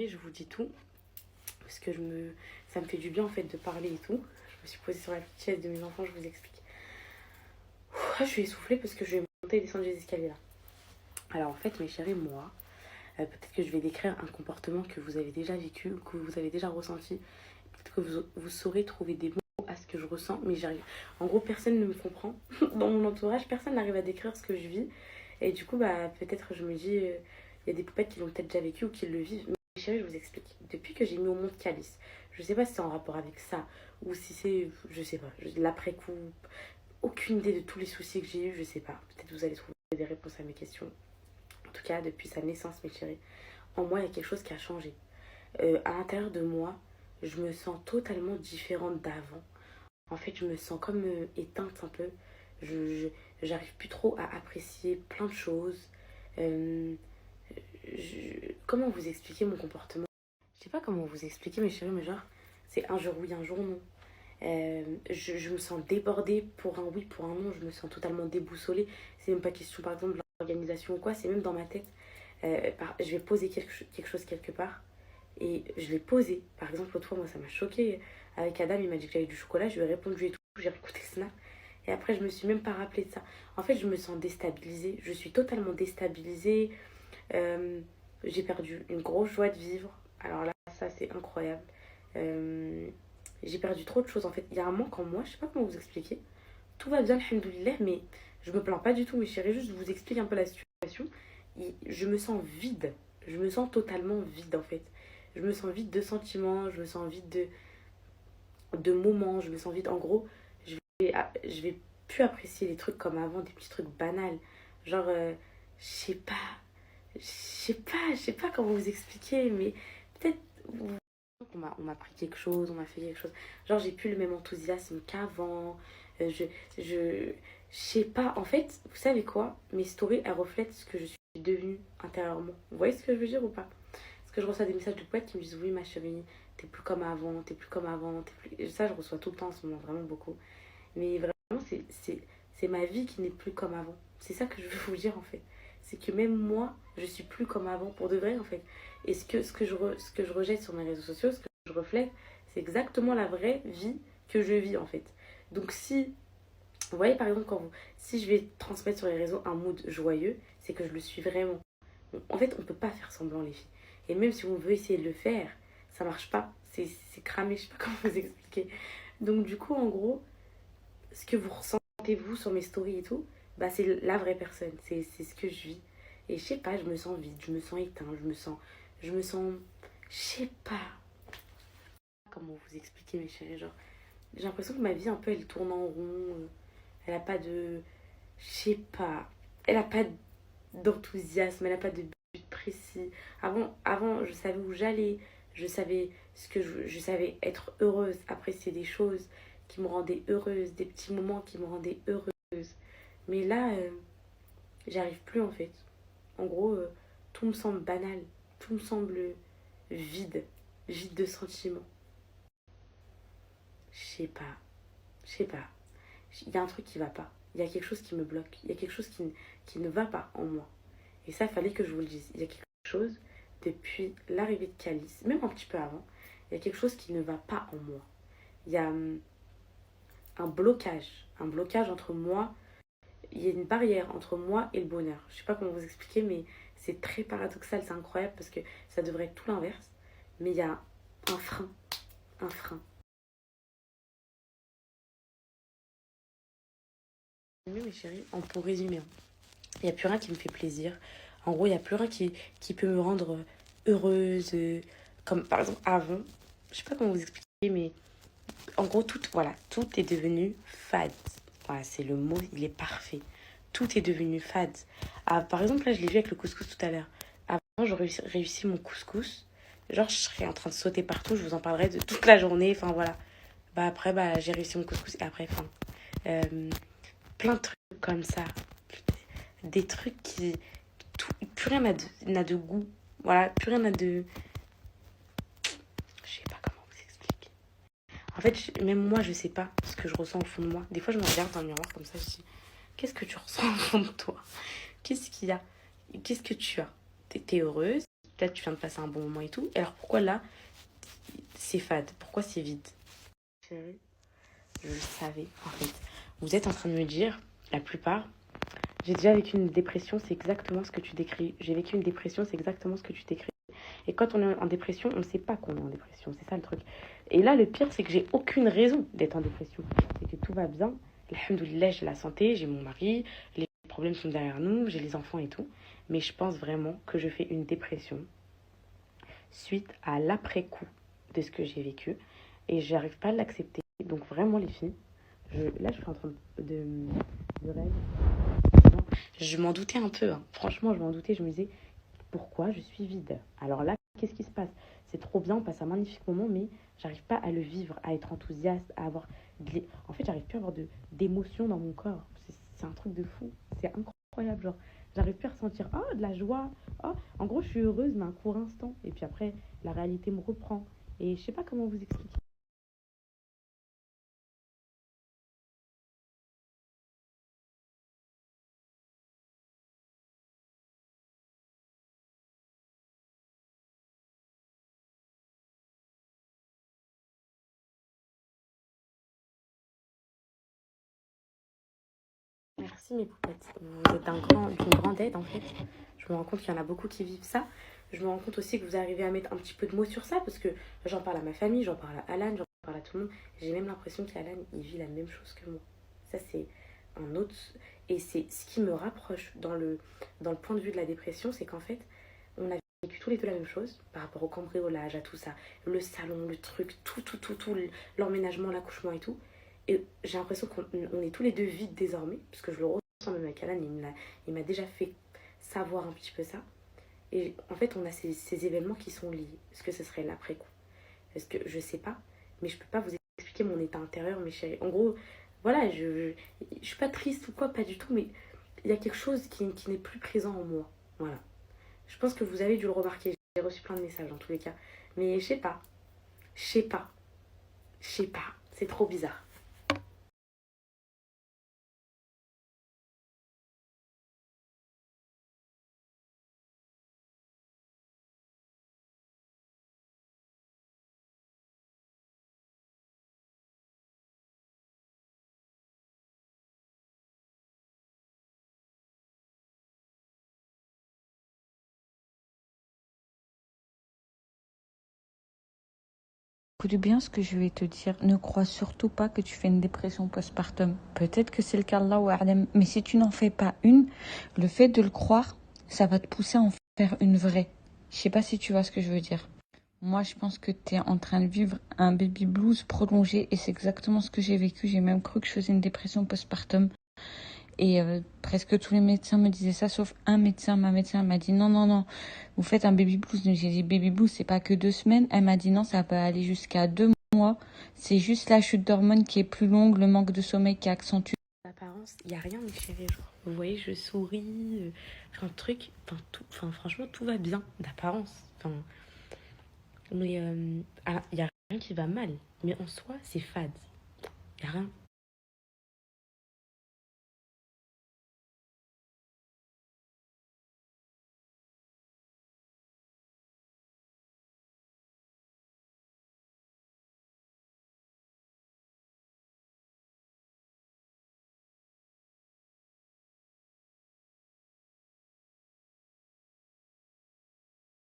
Je vous dis tout parce que ça me fait du bien en fait de parler et tout. Je me suis posée sur la petite chaise de mes enfants, je vous explique. Je suis essoufflée parce que je vais monter et descendre les escaliers là. Alors en fait mes chéris, moi, peut-être que je vais décrire un comportement que vous avez déjà vécu ou que vous avez déjà ressenti. Peut-être que vous saurez trouver des mots à ce que je ressens, mais j'arrive. En gros, personne ne me comprend. Dans mon entourage, personne n'arrive à décrire ce que je vis. Et du coup, bah, peut-être je me dis, il y a des poupettes qui l'ont peut-être déjà vécu ou qui le vivent. Mais chérie, je vous explique. Depuis que j'ai mis au monde Calice, je sais pas si c'est en rapport avec ça ou si c'est, je sais pas, l'après-coup. Aucune idée de tous les soucis que j'ai eus, je sais pas. Peut-être vous allez trouver des réponses à mes questions. En tout cas, depuis sa naissance, mes chéris, en moi, il y a quelque chose qui a changé. À l'intérieur de moi, je me sens totalement différente d'avant. En fait, je me sens comme éteinte un peu. J'arrive plus trop à apprécier plein de choses. Euh, comment vous expliquer mon comportement? Je sais pas comment vous expliquer, mes chéris, mais genre, c'est un jour oui, un jour non. Je me sens débordée pour un oui, pour un non. Je me sens totalement déboussolée. C'est même pas question, par exemple, de l'organisation ou quoi. C'est même dans ma tête. Je vais poser quelque chose quelque part. Et je l'ai posé. Par exemple, l'autre fois, moi, ça m'a choqué. Avec Adam, il m'a dit que j'avais du chocolat. Je lui ai répondu et tout. J'ai écouté Snap. Et après, je me suis même pas rappelé de ça. En fait, je me sens déstabilisée. Je suis totalement déstabilisée. Euh, j'ai perdu une grosse joie de vivre. Alors là, ça, c'est incroyable. Euh, j'ai perdu trop de choses. En fait, il y a un manque en moi. Je sais pas comment vous expliquer. Tout va bien, alhamdoulilah, mais je me plains pas du tout, mes chéris. Juste, je vous explique un peu la situation. Je me sens vide. Je me sens totalement vide, en fait. Je me sens vide de sentiments, je me sens vide de moments, je me sens vide. En gros, je vais plus apprécier les trucs comme avant, des petits trucs banals. Genre, je sais pas, je sais pas comment vous expliquer, mais peut-être on m'a pris quelque chose, on m'a fait quelque chose. Genre, j'ai plus le même enthousiasme qu'avant. Euh, je, je sais pas. En fait, vous savez quoi? Mes stories, elles reflètent ce que je suis devenue intérieurement. Vous voyez ce que je veux dire ou pas? Parce que je reçois des messages de poètes qui me disent: oui, ma chérie, t'es plus comme avant, t'es plus comme avant. T'es plus... Ça, je reçois tout le temps en ce moment, vraiment beaucoup. Mais vraiment, c'est ma vie qui n'est plus comme avant. C'est ça que je veux vous dire en fait. C'est que même moi, je suis plus comme avant pour de vrai en fait. Et ce que je rejette sur mes réseaux sociaux, ce que je reflète, c'est exactement la vraie vie que je vis en fait. Donc si, vous voyez par exemple, si je vais transmettre sur les réseaux un mood joyeux, c'est que je le suis vraiment. En fait, on peut pas faire semblant les filles. Et même si on veut essayer de le faire, ça marche pas. C'est cramé, je sais pas comment vous expliquer. Donc du coup, en gros, ce que vous ressentez vous sur mes stories et tout, bah c'est la vraie personne, c'est ce que je vis. Et je sais pas, je me sens vide, je me sens éteinte, je me sens, je sais pas comment vous expliquer mes chéris, genre, j'ai l'impression que ma vie un peu elle tourne en rond, elle a pas de, je sais pas, elle a pas d'enthousiasme, elle a pas de but précis. Avant je savais où j'allais, je savais je savais être heureuse, apprécier des choses qui me rendaient heureuse, des petits moments qui me rendaient heureuse. Mais là, j'arrive plus en fait. En gros, tout me semble banal, tout me semble vide, vide de sentiments. Je sais pas, je sais pas. Il y a un truc qui va pas. Il y a quelque chose qui me bloque. Il y a quelque chose qui ne va pas en moi. Et ça, il fallait que je vous le dise. Il y a quelque chose, depuis l'arrivée de Calice, même un petit peu avant, il y a quelque chose qui ne va pas en moi. Il y a un blocage entre moi, il y a une barrière entre moi et le bonheur. Je sais pas comment vous expliquer, mais c'est très paradoxal, c'est incroyable parce que ça devrait être tout l'inverse. Mais il y a un frein, un frein. Mes chéris, pour résumer, il n'y a plus rien qui me fait plaisir. En gros, il n'y a plus rien qui peut me rendre heureuse. Comme par exemple avant, je sais pas comment vous expliquer, mais en gros, tout est devenu fade. Voilà, c'est le mot, il est parfait. Tout est devenu fade. Ah, par exemple, là, je l'ai vu avec le couscous tout à l'heure. Avant, j'aurais réussi mon couscous. Genre, je serais en train de sauter partout. Je vous en parlerai de toute la journée. Enfin, voilà. Bah, après, bah, j'ai réussi mon couscous. Et après, enfin, euh, plein de trucs comme ça. Des trucs qui... plus rien n'a de goût. Voilà, plus rien n'a de... Je sais pas comment vous expliquer. En fait, même moi, je sais pas ce que je ressens au fond de moi. Des fois, je me regarde dans le miroir comme ça, je dis: qu'est-ce que tu ressens au fond de toi? Qu'est-ce qu'il y a? Qu'est-ce que tu as? T'es heureuse? peut-être tu viens de passer un bon moment et tout. Et alors pourquoi là, c'est fade? Pourquoi c'est vide? Chérie, je le savais, en fait. Vous êtes en train de me dire, la plupart, j'ai déjà vécu une dépression, c'est exactement ce que tu décris. J'ai vécu une dépression, c'est exactement ce que tu décris. Et quand on est en dépression, on ne sait pas qu'on est en dépression. C'est ça le truc. Et là, le pire, c'est que j'ai aucune raison d'être en dépression. C'est que tout va bien. Alhamdoulilah, j'ai la santé, j'ai mon mari, les problèmes sont derrière nous, j'ai les enfants et tout. Mais je pense vraiment que je fais une dépression suite à l'après-coup de ce que j'ai vécu. Et j'arrive pas à l'accepter. Donc vraiment, les filles, là, je suis en train de rêver. Je m'en doutais un peu. Hein. Franchement, je m'en doutais. Je me disais, pourquoi je suis vide? Alors là, qu'est-ce qui se passe? C'est trop bien, on passe un magnifique moment, mais j'arrive pas à le vivre, à être enthousiaste, à avoir... En fait, j'arrive plus à avoir d'émotions dans mon corps. C'est un truc de fou. C'est incroyable, genre. J'arrive plus à ressentir, oh, de la joie. Oh. En gros, je suis heureuse, mais un court instant. Et puis après, la réalité me reprend. Et je sais pas comment vous expliquer. Merci mes poupettes. Vous êtes d'une grande aide en fait. Je me rends compte qu'il y en a beaucoup qui vivent ça. Je me rends compte aussi que vous arrivez à mettre un petit peu de mots sur ça parce que j'en parle à ma famille, j'en parle à Alan, j'en parle à tout le monde. J'ai même l'impression qu'Alan, il vit la même chose que moi. Ça, c'est un autre. Et c'est ce qui me rapproche dans le point de vue de la dépression, c'est qu'en fait, on a vécu tous les deux la même chose par rapport au cambriolage, à tout ça. Le salon, le truc, tout, l'emménagement, l'accouchement et tout. Et j'ai l'impression qu'on est tous les deux vides désormais, parce que je le ressens même avec Alan, il m'a déjà fait savoir un petit peu ça. Et en fait, on a ces événements qui sont liés. Est-ce que ce serait l'après-coup? Est-ce que je sais pas, mais je peux pas vous expliquer mon état intérieur, mes chéris. En gros, voilà, je suis pas triste ou quoi, pas du tout, mais il y a quelque chose qui n'est plus présent en moi. Voilà. Je pense que vous avez dû le remarquer. J'ai reçu plein de messages en tous les cas. Mais je sais pas, je sais pas. C'est trop bizarre. Écoute bien ce que je vais te dire. Ne crois surtout pas que tu fais une dépression postpartum. Peut-être que c'est le cas là ou Allahu mais si tu n'en fais pas une, le fait de le croire, ça va te pousser à en faire une vraie. Je sais pas si tu vois ce que je veux dire. Moi, je pense que tu es en train de vivre un baby blues prolongé et c'est exactement ce que j'ai vécu. J'ai même cru que je faisais une dépression postpartum. Et presque tous les médecins me disaient ça, sauf un médecin. Ma médecin m'a dit non, non, non, vous faites un baby blues. J'ai dit baby blues, c'est pas que 2 semaines. Elle m'a dit non, ça peut aller jusqu'à 2 mois. C'est juste la chute d'hormones qui est plus longue, le manque de sommeil qui accentue. L'apparence, il n'y a rien, mes chéris. Genre, vous voyez, je souris, un truc, franchement, tout va bien d'apparence. Mais il n'y a rien qui va mal. Mais en soi, c'est fade. Il n'y a rien.